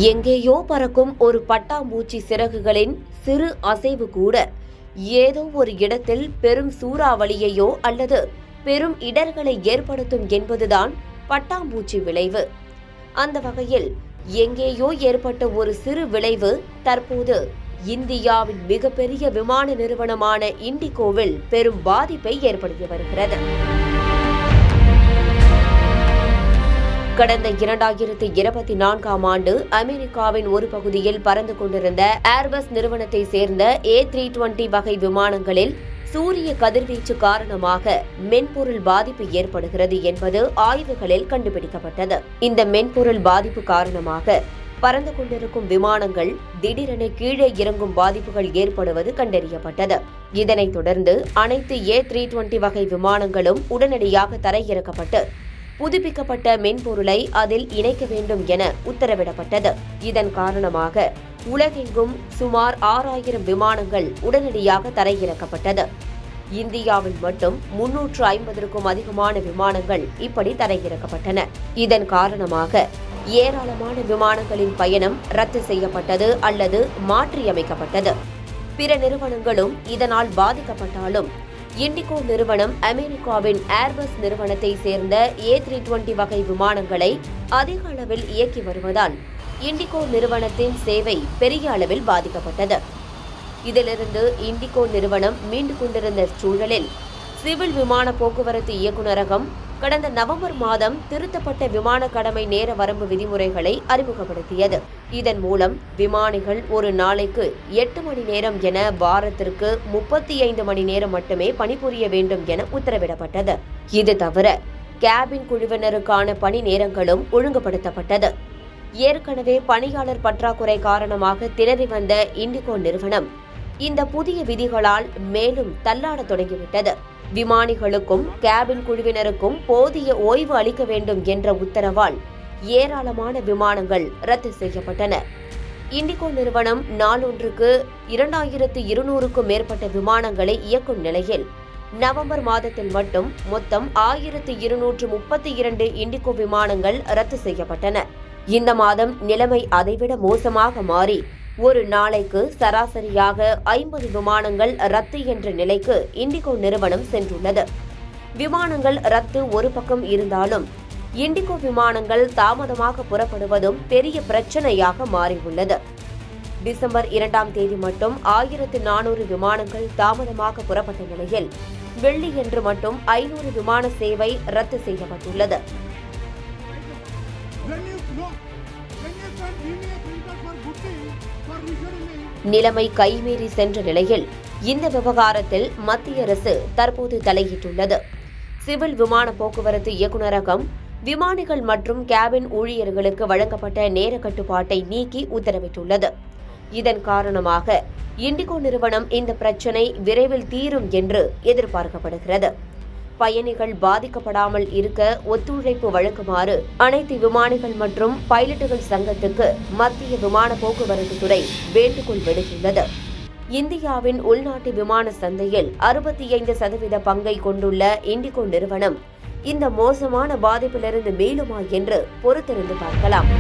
எங்கேயோ பறக்கும் ஒரு பட்டாம்பூச்சி சிறகுகளின் சிறு அசைவு கூட ஏதோ ஒரு இடத்தில் பெரும் சூறாவளியையோ அல்லது பெரும் இடர்களை ஏற்படுத்தும் என்பதுதான் பட்டாம்பூச்சி விளைவு. அந்த வகையில் எங்கேயோ ஏற்பட்ட ஒரு சிறு விளைவு தற்போது இந்தியாவின் மிகப்பெரிய விமான நிறுவனமான இண்டிகோவில் பெரும் பாதிப்பை ஏற்படுத்தி வருகிறது. கடந்த 2024ஆம் ஆண்டு அமெரிக்காவின் ஒரு பகுதியில் பறந்து கொண்டிருந்த ஏர்பஸ் நிறுவனத்தை சேர்ந்த A320 வகை விமானங்களில் சூரிய கதிர்வீச்சு காரணமாக மென்பொருள் பாதிப்பு ஏற்படுகிறது என்பது ஆய்வுகளில் கண்டுபிடிக்கப்பட்டது. இந்த மென்பொருள் பாதிப்பு காரணமாக பறந்து கொண்டிருக்கும் விமானங்கள் திடீரென கீழே இறங்கும் பாதிப்புகள் ஏற்படுவது கண்டறியப்பட்டது. இதனைத் தொடர்ந்து அனைத்து A320 வகை விமானங்களும் உடனடியாக தரையிறக்கப்பட்டு புதுப்பிக்கப்பட்ட மென்பொருளை அதில் இணைக்க வேண்டும் என உத்தரவிடப்பட்டது. இதன் காரணமாக உலகெங்கும் சுமார் 6000 விமானங்கள் உடனடியாக தரையிறக்கப்பட்டது. இந்தியாவில் மட்டும் 350க்கும் அதிகமான விமானங்கள் இப்படி தரையிறக்கப்பட்டன. இதன் காரணமாக ஏராளமான விமானங்களின் பயணம் ரத்து செய்யப்பட்டது அல்லது மாற்றியமைக்கப்பட்டது. பிற நிறுவனங்களும் இதனால் பாதிக்கப்பட்டாலும் இண்டிகோ நிறுவனம் அமெரிக்காவின் ஏர்பஸ் நிறுவனத்தை சேர்ந்த A320 வகை விமானங்களை அதிக அளவில் இயக்கி வருவதால் இண்டிகோ நிறுவனத்தின் சேவை பெரிய அளவில் பாதிக்கப்பட்டது. இதிலிருந்து இண்டிகோ நிறுவனம் மீண்டு கொண்டிருந்த சூழலில் சிவில் விமான போக்குவரத்து இயக்குநரகம் கடந்த நவம்பர் மாதம் திருத்தப்பட்ட விமான கடமை நேர வரம்பு விதிமுறைகளை அறிமுகப்படுத்தியது. இதன் மூலம் விமானிகள் ஒரு நாளைக்கு 8 மணி நேரம் என வாரத்திற்கு 35 மணி நேரம் மட்டுமே பணிபுரிய வேண்டும் என உத்தரவிடப்பட்டது. இது தவிர கேபின் குழுவினருக்கான பணி நேரங்களும் ஒழுங்குபடுத்தப்பட்டது. ஏற்கனவே பணியாளர் பற்றாக்குறை காரணமாக திணறி வந்த இண்டிகோ நிறுவனம் இந்த புதிய விதிகளால் மேலும் தள்ளாட தொடங்கிவிட்டது. விமானிகளுக்கும் கேபின் குழுவினருக்கும் போதிய ஓய்வு அளிக்க வேண்டும் என்ற உத்தரவால் ஏராளமான விமானங்கள் ரத்து செய்யப்பட்டன. இண்டிகோ நிறுவனம் நாளொன்றுக்கு 2200க்கும் மேற்பட்ட விமானங்களை இயக்கும் நிலையில் நவம்பர் மாதத்தில் மட்டும் மொத்தம் 1232 இண்டிகோ விமானங்கள் ரத்து செய்யப்பட்டன. இந்த மாதம் நிலைமை அதைவிட மோசமாக மாறி ஒரு நாளைக்கு சராசரியாக 50 விமானங்கள் ரத்து என்ற நிலைக்கு இண்டிகோ நிறுவனம் சென்றுள்ளது. விமானங்கள் ரத்து ஒரு பக்கம் இருந்தாலும் இண்டிகோ விமானங்கள் தாமதமாக புறப்படுவதும் பெரிய பிரச்சனையாக மாறியுள்ளது. டிசம்பர் 2ஆம் தேதி மட்டும் 1400 விமானங்கள் தாமதமாக புறப்பட்ட நிலையில் வெள்ளியன்று மட்டும் 500 விமான சேவை ரத்து செய்யப்பட்டுள்ளது. நிலைமை கைமீறி சென்ற நிலையில் இந்த விவகாரத்தில் மத்திய அரசு தற்போது தலையிட்டுள்ளது. சிவில் விமான போக்குவரத்து இயக்குநரகம் விமானிகள் மற்றும் கேபின் ஊழியர்களுக்கு வழங்கப்பட்ட நேர கட்டுப்பாட்டை நீக்கி உத்தரவிட்டுள்ளது. இதன் காரணமாக இண்டிகோ நிறுவனம் இந்த பிரச்சினை விரைவில் தீரும் என்று எதிர்பார்க்கப்படுகிறது. பயணிகள் பாதிக்கப்படாமல் இருக்க ஒத்துழைப்பு வழங்குமாறு அனைத்து விமானிகள் மற்றும் பைலட்டுகள் சங்கத்துக்கு மத்திய விமான போக்குவரத்து துறை வேண்டுகோள் விடுத்துள்ளது. இந்தியாவின் உள்நாட்டு விமான சந்தையில் 65% பங்கை கொண்டுள்ள இண்டிகோ நிறுவனம் இந்த மோசமான பாதிப்பிலிருந்து மீளுமா என்று பொறுத்திருந்து பார்க்கலாம்.